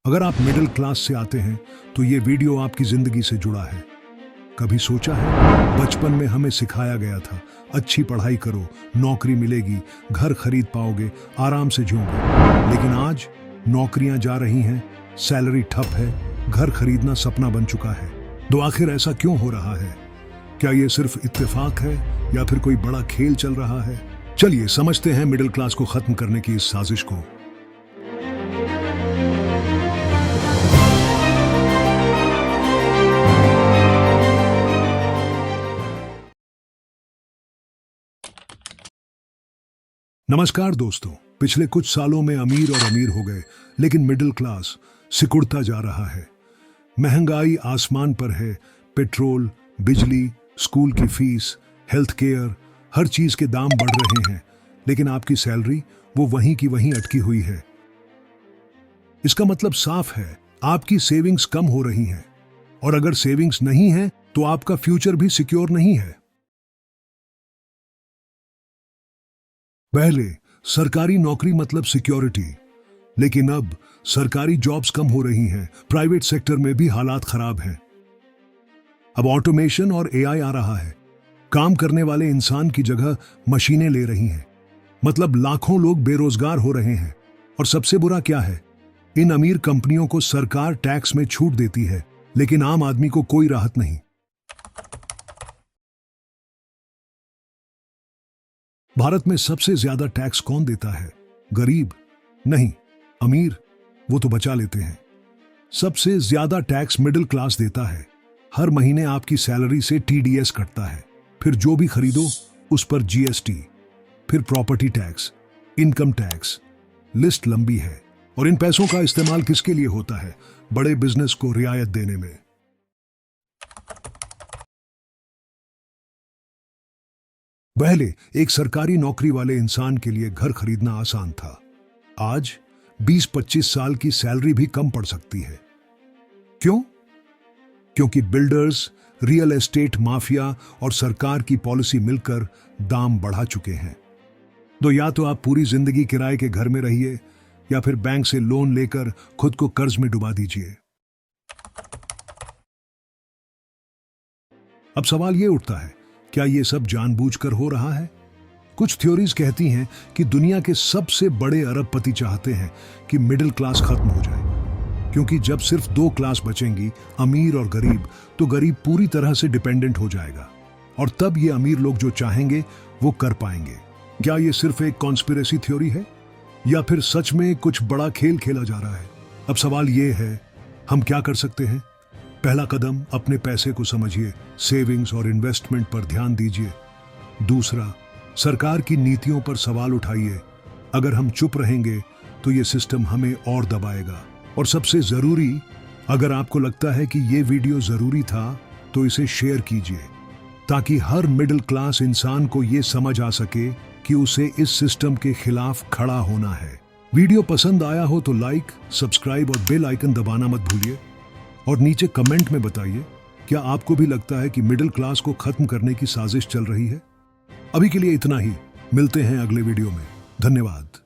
अगर आप middle class से आते हैं तो ये वीडियो आपकी जिंदगी से जुड़ा है। कभी सोचा है, बचपन में हमें सिखाया गया था अच्छी पढ़ाई करो, नौकरी मिलेगी, घर खरीद पाओगे, आराम से जियोगे। लेकिन आज नौकरियां जा रही हैं, सैलरी ठप है, घर खरीदना सपना बन चुका है। तो आखिर ऐसा क्यों हो रहा है? क्या ये सिर्फ इत्तेफाक है या फिर कोई बड़ा खेल चल रहा है? चलिए समझते हैं मिडिल क्लास को खत्म करने की इस साजिश को। नमस्कार दोस्तों, पिछले कुछ सालों में अमीर और अमीर हो गए, लेकिन मिडिल क्लास सिकुड़ता जा रहा है। महंगाई आसमान पर है, पेट्रोल, बिजली, स्कूल की फीस, हेल्थ केयर, हर चीज के दाम बढ़ रहे हैं, लेकिन आपकी सैलरी वो वहीं की वहीं अटकी हुई है। इसका मतलब साफ है, आपकी सेविंग्स कम हो रही हैं, और अगर सेविंग्स नहीं है तो आपका फ्यूचर भी सिक्योर नहीं है। पहले सरकारी नौकरी मतलब सिक्योरिटी, लेकिन अब सरकारी जॉब्स कम हो रही हैं, प्राइवेट सेक्टर में भी हालात खराब हैं। अब ऑटोमेशन और एआई आ रहा है, काम करने वाले इंसान की जगह मशीनें ले रही हैं, मतलब लाखों लोग बेरोजगार हो रहे हैं। और सबसे बुरा क्या है, इन अमीर कंपनियों को सरकार टैक्स में छूट देती है, लेकिन आम आदमी को कोई राहत नहीं। भारत में सबसे ज्यादा टैक्स कौन देता है? गरीब नहीं, अमीर, वो तो बचा लेते हैं। सबसे ज्यादा टैक्स मिडिल क्लास देता है। हर महीने आपकी सैलरी से टीडीएस कटता है, फिर जो भी खरीदो उस पर जीएसटी, फिर property tax, income tax, list लंबी है। और इन पैसों का इस्तेमाल किसके लिए होता है? बड़े बिजनेस को रियायत देने में। पहले एक सरकारी नौकरी वाले इंसान के लिए घर खरीदना आसान था। आज 20-25 साल की सैलरी भी कम पड़ सकती है। क्यों? क्योंकि बिल्डर्स, रियल एस्टेट माफिया और सरकार की पॉलिसी मिलकर दाम बढ़ा चुके हैं। तो या तो आप पूरी जिंदगी किराए के घर में रहिए, या फिर बैंक से लोन लेकर खुद को कर्ज में डुबा दीजिए। अब सवाल यह उठता है, क्या यह सब जानबूझकर हो रहा है? कुछ थ्योरीज कहती हैं कि दुनिया के सबसे बड़े अरबपति चाहते हैं कि मिडिल क्लास खत्म हो जाए, क्योंकि जब सिर्फ दो क्लास बचेंगी, अमीर और गरीब, तो गरीब पूरी तरह से डिपेंडेंट हो जाएगा, और तब ये अमीर लोग जो चाहेंगे वो कर पाएंगे। क्या ये सिर्फ एक कॉन्स्पिरेसी थ्योरी है, या फिर सच में कुछ बड़ा खेल खेला जा रहा है? अब सवाल ये है, हम क्या कर सकते हैं? पहला कदम, अपने पैसे को समझिए, सेविंग्स और इन्वेस्टमेंट पर ध्यान दीजिए। दूसरा, सरकार की नीतियों पर सवाल उठाइए। अगर हम चुप रहेंगे तो ये सिस्टम हमें और दबाएगा। और सबसे जरूरी, अगर आपको लगता है कि ये वीडियो जरूरी था तो इसे शेयर कीजिए, ताकि हर मिडिल क्लास इंसान को ये समझ आ सके कि उसे इस सिस्टम के खिलाफ खड़ा होना है। वीडियो पसंद आया हो तो लाइक, सब्सक्राइब और बेल आइकन दबाना मत भूलिए। और नीचे कमेंट में बताइए, क्या आपको भी लगता है कि मिडिल क्लास को खत्म करने की साजिश चल रही है? अभी के लिए इतना ही, मिलते हैं अगले वीडियो में। धन्यवाद।